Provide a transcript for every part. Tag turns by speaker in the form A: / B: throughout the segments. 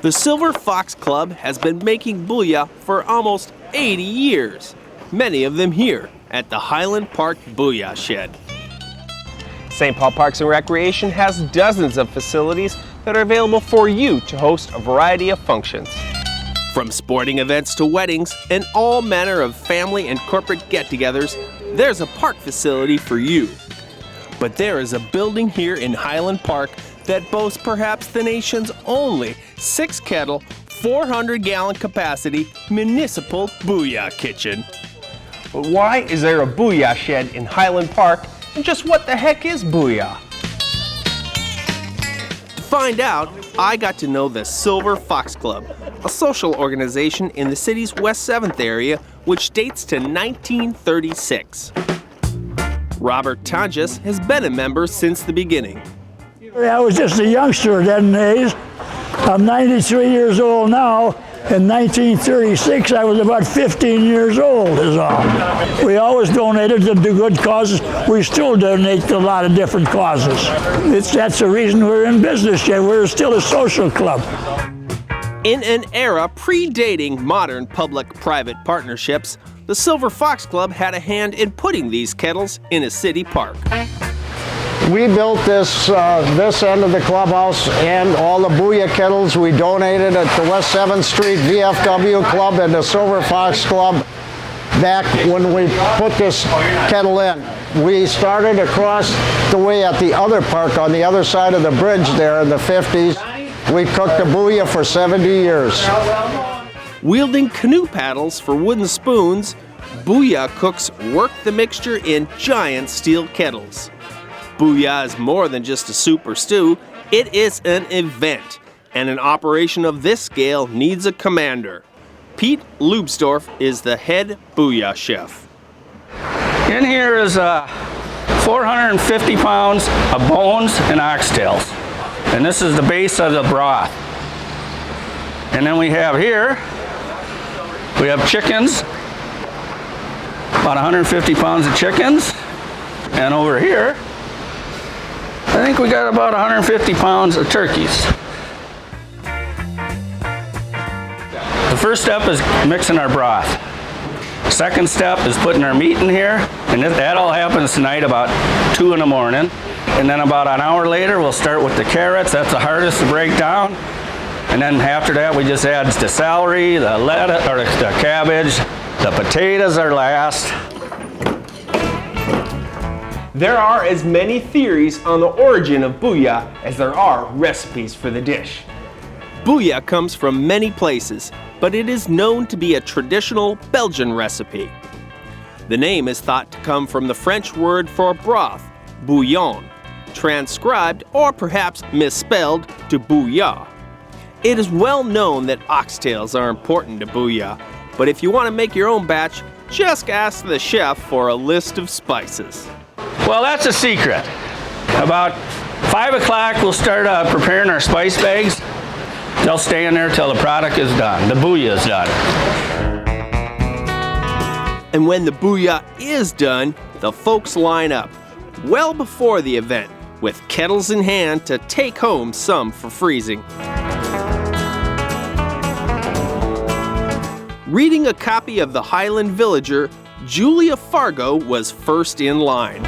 A: The Silver Fox Club has been making booyah for almost 80 years, many of them here at the Highland Park Booyah Shed. St. Paul Parks and Recreation has dozens of facilities that are available for you to host a variety of functions. From sporting events to weddings and all manner of family and corporate get-togethers, there's a park facility for you. But there is a building here in Highland Park that boasts perhaps the nation's only 6-kettle, 400-gallon capacity municipal booyah kitchen. But why is there a booyah shed in Highland Park, and just what the heck is booyah? To find out, I got to know the Silver Fox Club, a social organization in the city's West 7th area which dates to 1936. Robert Tonjes has been a member since the beginning.
B: I was just a youngster then days. I'm 93 years old now. In 1936, I was about 15 years old is all. We always donated to good causes. We still donate to a lot of different causes. That's the reason we're in business yet. We're still a social club.
A: In an era predating modern public-private partnerships, the Silver Fox Club had a hand in putting these kettles in a city park.
C: We built this end of the clubhouse and all the booyah kettles. We donated at the West 7th Street VFW Club and the Silver Fox Club back when we put this kettle in. We started across the way at the other park on the other side of the bridge there in the 50s. We cooked the booyah for 70 years.
A: Wielding canoe paddles for wooden spoons, booyah cooks work the mixture in giant steel kettles. Booyah is more than just a soup or stew, it is an event, and an operation of this scale needs a commander. Pete Lubsdorf is the head booyah chef.
D: In here is 450 pounds of bones and oxtails, and this is the base of the broth. And then we have here, we have chickens, about 150 pounds of chickens, and over here, I think we got about 150 pounds of turkeys. The first step is mixing our broth. Second step is putting our meat in here, and that all happens tonight about 2 in the morning. And then about an hour later, we'll start with the carrots. That's the hardest to break down. And then after that, we just add the celery, the lettuce, or the cabbage. The potatoes are last.
A: There are as many theories on the origin of booyah as there are recipes for the dish. Booyah comes from many places, but it is known to be a traditional Belgian recipe. The name is thought to come from the French word for broth, bouillon, transcribed or perhaps misspelled to booyah. It is well known that oxtails are important to booyah, but if you want to make your own batch, just ask the chef for a list of spices.
D: Well, that's a secret. About 5 o'clock, we'll start preparing our spice bags. They'll stay in there till the product is done, the booyah is done.
A: And when the booyah is done, the folks line up, well before the event, with kettles in hand to take home some for freezing. Reading a copy of The Highland Villager, Julia Fargo was first in line.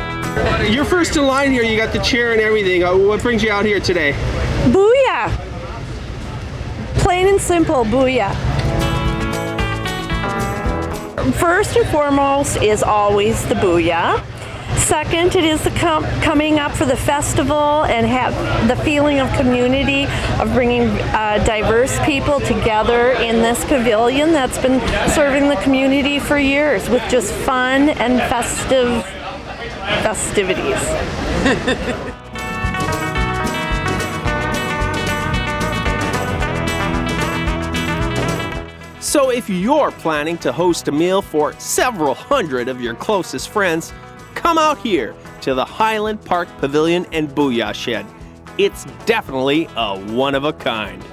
A: You're first in line here, you got the chair and everything. What brings you out here today?
E: Booyah! Plain and simple, booyah. First and foremost is always the booyah. Second, it is the coming up for the festival and have the feeling of community, of bringing diverse people together in this pavilion that's been serving the community for years with just fun and festivities.
A: So if you're planning to host a meal for several hundred of your closest friends, come out here to the Highland Park Pavilion and Booyah Shed. It's definitely a one-of-a-kind.